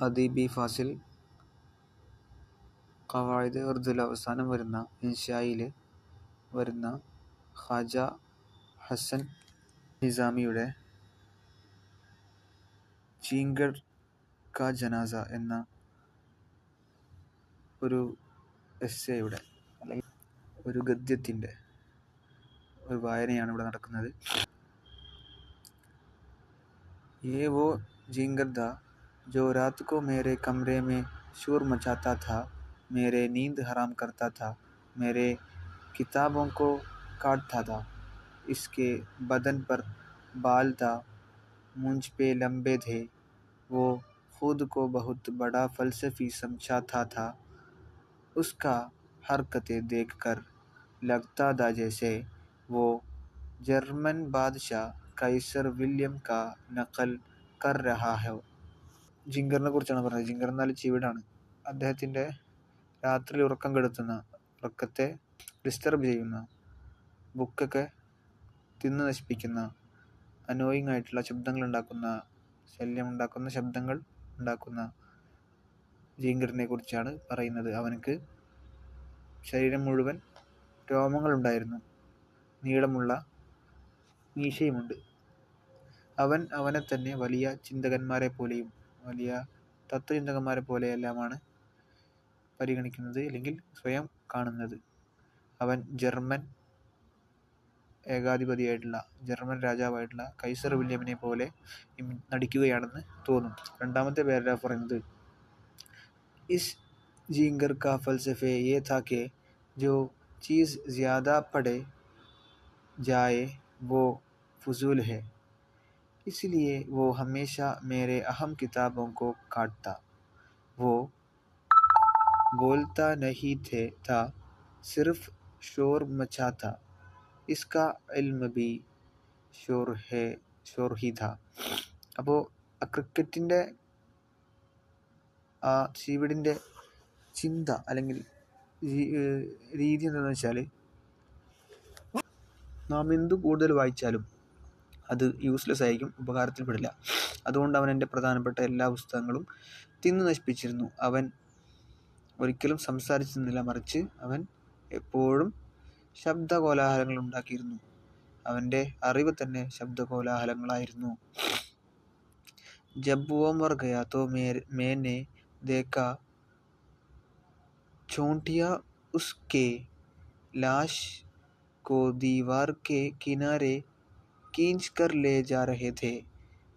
അദീബി ഫാസിൽ ഖവായിദ് ഉർദുവിൽ അവസാനം വരുന്ന ഇൻഷായിൽ വരുന്ന ഖാജ ഹസൻ നിസാമിയുടെ ചീങ്കർ കാ ജനാസ എന്ന ഒരു എസ്സേയുടെ അല്ലെങ്കിൽ ഒരു ഗദ്യത്തിൻ്റെ ഒരു വായനയാണ് ഇവിടെ നടക്കുന്നത്. ये वो जिंगर था जो रात को मेरे कमरे में शोर मचाता था, मेरे नींद हराम करता था, मेरे किताबों को काटता था. इसके बदन पर बाल था, मूंछ पे लंबे थे. वो खुद को बहुत बड़ा फलसफी समझता था. उसका हरकतें देखकर लगता था जैसे वो जर्मन बादशाह കൈസർ വില്യം കാ നഖൽ കർ രഹാ ഹോ. ജിങ്കറിനെ കുറിച്ചാണ് പറഞ്ഞത്. ജിങ്കർ എന്നാൽ ചീവിടാണ്. അദ്ദേഹത്തിൻ്റെ രാത്രി ഉറക്കം കെടുത്തുന്ന, ഉറക്കത്തെ ഡിസ്റ്റർബ് ചെയ്യുന്ന, ബുക്കൊക്കെ തിന്നു നശിപ്പിക്കുന്ന, അനോയിങ് ആയിട്ടുള്ള ശബ്ദങ്ങൾ ഉണ്ടാക്കുന്ന, ശല്യമുണ്ടാക്കുന്ന ശബ്ദങ്ങൾ ഉണ്ടാക്കുന്ന ജിങ്കറിനെ കുറിച്ചാണ് പറയുന്നത്. അവനക്ക് ശരീരം മുഴുവൻ രോമങ്ങളുണ്ടായിരുന്നു, നീളമുള്ള മീശയുമുണ്ട്. അവൻ അവനെ തന്നെ വലിയ ചിന്തകന്മാരെ പോലെയും വലിയ തത്വചിന്തകന്മാരെ പോലെയെല്ലാമാണ് പരിഗണിക്കുന്നത്, അല്ലെങ്കിൽ സ്വയം കാണുന്നത്. അവൻ ജർമ്മൻ ഏകാധിപതിയായിട്ടുള്ള, ജർമ്മൻ രാജാവായിട്ടുള്ള കൈസർ വില്യമിനെ പോലെ നടിക്കുകയാണെന്ന് തോന്നും. രണ്ടാമത്തെ പാരഗ്രാഫ് പറയുന്നത്, ഇസ് ജിങ്കർ കാ ഫൽസഫെ യേ താ കെ ജോ ചീസ് ജ്യാദാ പഠേ ജായേ वो फजूल है, इसलिए वो हमेशा मेरे अहम किताबों को काटता. वो बोलता नहीं था, सिर्फ शोर मचाता. इसका इल्म भी शोर ही था. അപ്പോൾ ക്രിക്കറ്റിൻ്റെ ആ ചീവിടിൻ്റെ ചിന്ത അല്ലെങ്കിൽ രീതി എന്താണെന്ന് വെച്ചാൽ, നാം എന്ത് കൂടുതൽ വായിച്ചാലും അത് യൂസ്ലെസ് ആയിരിക്കും, ഉപകാരത്തിൽപ്പെടില്ല. അതുകൊണ്ട് അവൻ എൻ്റെ പ്രധാനപ്പെട്ട എല്ലാ പുസ്തകങ്ങളും തിന്നു നശിപ്പിച്ചിരുന്നു. അവൻ ഒരിക്കലും സംസാരിച്ചിരുന്നില്ല, മറിച്ച് അവൻ എപ്പോഴും ശബ്ദകോലാഹലങ്ങൾ ഉണ്ടാക്കിയിരുന്നു. അവൻ്റെ അറിവ് തന്നെ ശബ്ദകോലാഹലങ്ങളായിരുന്നു. ജബ് വോ മർ ഗയാ തോ मैंने देखा चोंटियां उसके लाश को दीवाർ के किनारे खींच कर ले जा रहे थे.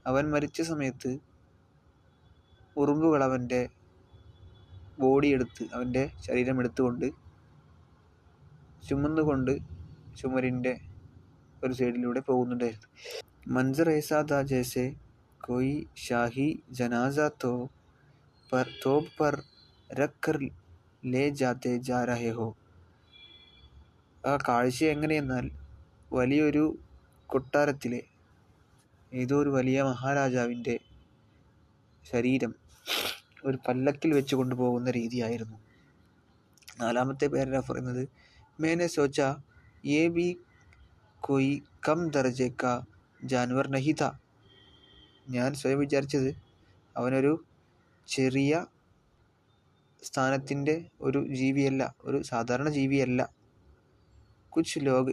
അവൻ മരിച്ച സമയത്ത് ഉറുമ്പുകൾ അവൻ്റെ ബോഡി എടുത്ത്, അവൻ്റെ ശരീരം എടുത്തുകൊണ്ട് ചുമന്നുകൊണ്ട് ചുമരിൻ്റെ ഒരു സൈഡിലൂടെ പോകുന്നുണ്ടായിരുന്നു. मंजर ऐसा था जैसे कोई शाही जनाजा तोप पर रख कर ले जाते जा रहे हो. ആ കാഴ്ച എങ്ങനെയെന്നാൽ, വലിയൊരു കൊട്ടാരത്തിലെ ഏതോ ഒരു വലിയ മഹാരാജാവിൻ്റെ ശരീരം ഒരു പല്ലക്കിൽ വെച്ച് കൊണ്ടുപോകുന്ന രീതിയായിരുന്നു. നാലാമത്തെ പാരഗ്രാഫ് പറയുന്നത്, मैंने सोचा ये भी कोई कम दर्जे का जानवर नहीं था. ഞാൻ സ്വയം വിചാരിച്ചത് അവനൊരു ചെറിയ സ്ഥാനത്തിൻ്റെ ഒരു ജീവിയല്ല, ഒരു സാധാരണ ജീവിയല്ല. കുച്ച് ലോഗ്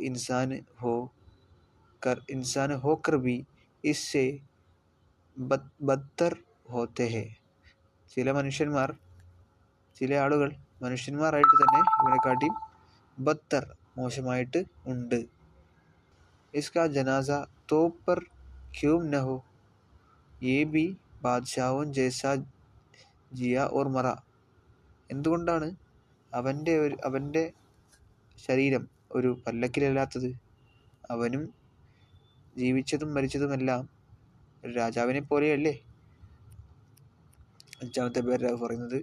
इंसान होकर भी इससे बदतर होते हैं. ചില ആളുകൾ മനുഷ്യന്മാരായിട്ട് തന്നെ ഇവനെക്കാട്ടിയും ബത്തർ, മോശമായിട്ട് ഉണ്ട്. इसका जनाजा तोप पर क्यों न हो, ये भी बादशाहों जैसा जिया और मरा. എന്തുകൊണ്ടാണ് അവൻ്റെ ശരീരം ഒരു പല്ലക്കിലല്ലാത്തത്? അവനും ജീവിച്ചതും മരിച്ചതുമെല്ലാം ഒരു രാജാവിനെ പോലെയല്ലേ. അഞ്ചാമത്തെ പാരഗ്രാഫ് പറയുന്നത്,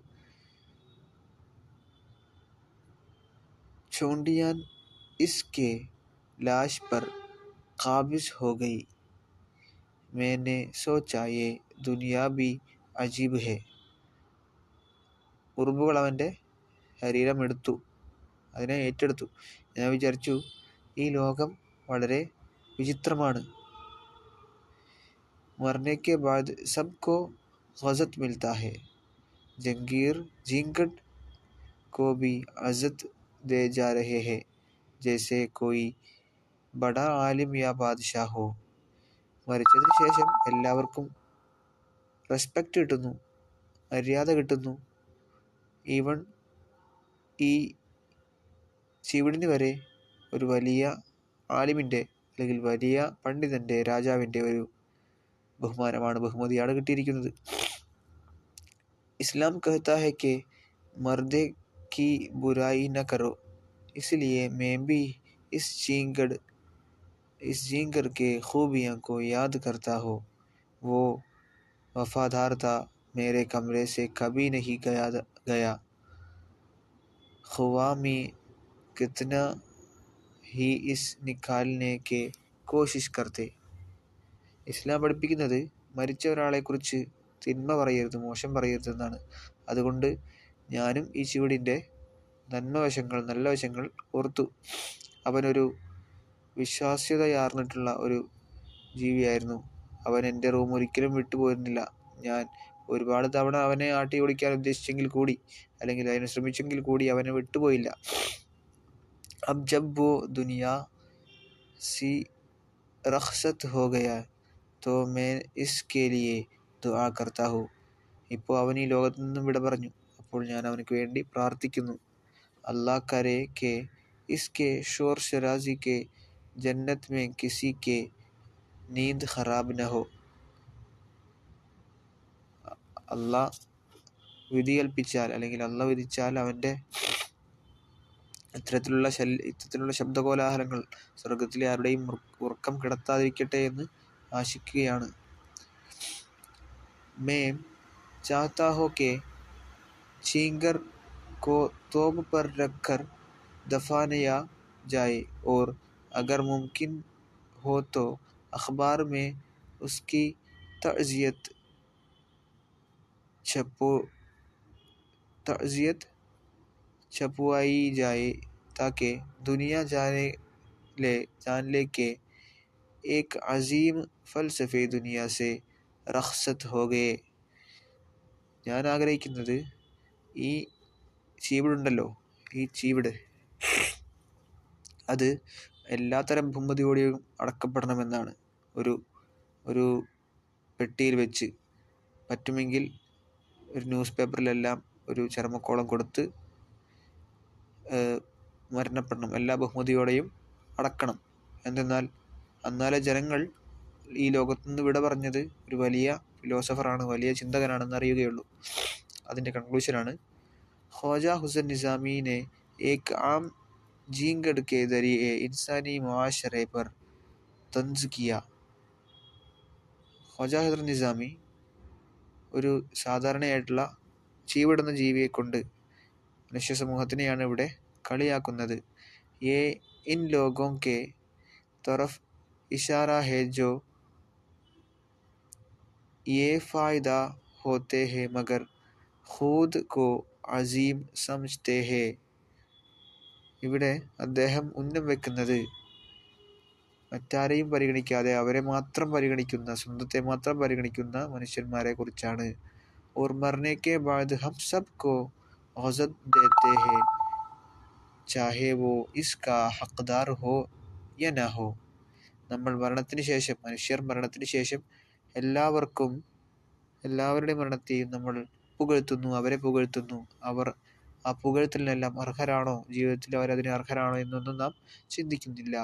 ചോണ്ടിയാൻ इसके लाश पर काबिज हो गई. मैंने सोचा ये दुनिया भी अजीब है. ഉറുമ്പുകൾ അവൻ്റെ ശരീരം എടുത്തു, അതിനെ ഏറ്റെടുത്തു. ഞാൻ വിചാരിച്ചു ഈ ലോകം വളരെ വിചിത്രമാണ്. മർനെ കെ ബാദ് സബ്കോ ഗസത് മിൽത്താ ഹെ. जंगीर जींगट को भी इज्जत दे जा रहे हैं जैसे कोई बड़ा आलिम या बादशाह हो. മരിച്ചതിന് ശേഷം എല്ലാവർക്കും റെസ്പെക്റ്റ് കിട്ടുന്നു, മര്യാദ കിട്ടുന്നു. ഈവൻ ഈ ചീവിടിന് വരെ ഒരു വലിയ ആലിമിൻ്റെ അല്ലെങ്കിൽ വലിയ പണ്ഡിതൻ്റെ, രാജാവിൻ്റെ ഒരു ബഹുമാനമാണ്, ബഹുമതിയാണ് കിട്ടിയിരിക്കുന്നത്. ഇസ്ലാം कहता है कि मर्द की बुराई न करो, इसलिए मैं भी इस जींगर के खूबियों को याद करता हूँ. वो वफादार था, मेरे कमरे से कभी नहीं गया. ख्वाह में कितना ही इस निकालने के കോശിഷ് കർത്തെ. ഇസ്ലാം പഠിപ്പിക്കുന്നത് മരിച്ച ഒരാളെക്കുറിച്ച് തിന്മ പറയരുത്, മോശം പറയരുതെന്നാണ്. അതുകൊണ്ട് ഞാനും ഈ ചുവടിൻ്റെ നല്ല വശങ്ങൾ ഓർത്തു. അവനൊരു വിശ്വാസ്യതയാർന്നിട്ടുള്ള ഒരു ജീവിയായിരുന്നു. അവൻ എൻ്റെ റൂം ഒരിക്കലും വിട്ടുപോയിരുന്നില്ല. ഞാൻ ഒരുപാട് തവണ അവനെ ആട്ടി ഓടിക്കാൻ ഉദ്ദേശിച്ചെങ്കിൽ കൂടി, അല്ലെങ്കിൽ അതിന് ശ്രമിച്ചെങ്കിൽ കൂടി അവനെ വിട്ടുപോയില്ല. अब जब वो दुनिया सी रखसत हो गया तो मैं इसके लिए दुआ करता हूँ. ഇപ്പോൾ അവൻ ഈ ലോകത്തു നിന്നും വിട പറഞ്ഞു. അപ്പോൾ ഞാൻ അവനക്ക് വേണ്ടി പ്രാർത്ഥിക്കുന്നു. अल्लाह करे कि इसके शोर शराजी के जन्नत में किसी के नींद ഖറാബ് न हो. അള്ളാഹ് വിധികൽപ്പിച്ചാൽ അല്ലെങ്കിൽ അള്ളാഹ് വിധിച്ചാൽ അവൻ്റെ ഇത്തരത്തിലുള്ള ശബ്ദകോലാഹലങ്ങൾ സ്വർഗത്തിലെ ആരുടെയും ഉറക്കം കിടത്താതിരിക്കട്ടെ എന്ന് ആശിക്കുകയാണ്. मैं चाहता हूँ कि चींगर को तोब पर रखकर दफनाया जाए और अगर मुमकिन हो तो अखबार में उसकी तअज़ियत छपवाई जाए ताकि दुनिया जान ले कि एक अजीम फ़लसफ़े दुनिया से रखसत हो गए. ഞാൻ ആഗ്രഹിക്കുന്നത് ഈ ചീവിടുണ്ടല്ലോ, ഈ ചീവിട് അത് എല്ലാത്തരം ബഹുമതിയോടെയും അടക്കപ്പെടണമെന്നാണ്. ഒരു പെട്ടിയിൽ വെച്ച്, പറ്റുമെങ്കിൽ ഒരു ന്യൂസ് പേപ്പറിലെല്ലാം ഒരു ചരമക്കോളം കൊടുത്ത് മരണപ്പെടണം, എല്ലാ ബഹുമതിയോടെയും അടക്കണം. എന്നാലേ ജനങ്ങൾ ഈ ലോകത്തുനിന്ന് വിട പറഞ്ഞത് ഒരു വലിയ ഫിലോസഫറാണ്, വലിയ ചിന്തകനാണെന്ന് അറിയുകയുള്ളൂ. അതിൻ്റെ കൺക്ലൂഷനാണ്, ഖ്വാജ ഹുസൈൻ നിസാമി ने एक आम जींगड़ के जरिए इंसानी मुआशरे पर तंज किया. ഖ്വാജ ഹുസൈൻ നിസാമി ഒരു സാധാരണയായിട്ടുള്ള ചീവിടുന്ന ജീവിയെ കൊണ്ട് മനുഷ്യ സമൂഹത്തിനെയാണ് ഇവിടെ കളിയാക്കുന്നത്. ये इन लोगों के तरफ इशारा है जो ये फ़ायदा होते हैं मगर खुद को अजीम समझते हैं. ഇവിടെ അദ്ദേഹം ഉന്നം വെക്കുന്നത് മറ്റാരെയും പരിഗണിക്കാതെ അവരെ മാത്രം പരിഗണിക്കുന്ന, സ്വന്തത്തെ മാത്രം പരിഗണിക്കുന്ന മനുഷ്യന്മാരെ കുറിച്ചാണ്. और मरने के बाद हम सब को इज़्ज़त देते हैं चाहे वो इसका हकदार हो या ना हो. മനുഷ്യർ മരണത്തിന് ശേഷം എല്ലാവരുടെയും മരണത്തെയും നമ്മൾ അവരെ പുകഴ്ത്തുന്നു. അവർ ആ പുകഴ്ത്തലിനെല്ലാം അർഹരാണോ, ജീവിതത്തിൽ അവരതിന് അർഹരാണോ എന്നൊന്നും നാം ചിന്തിക്കുന്നില്ല.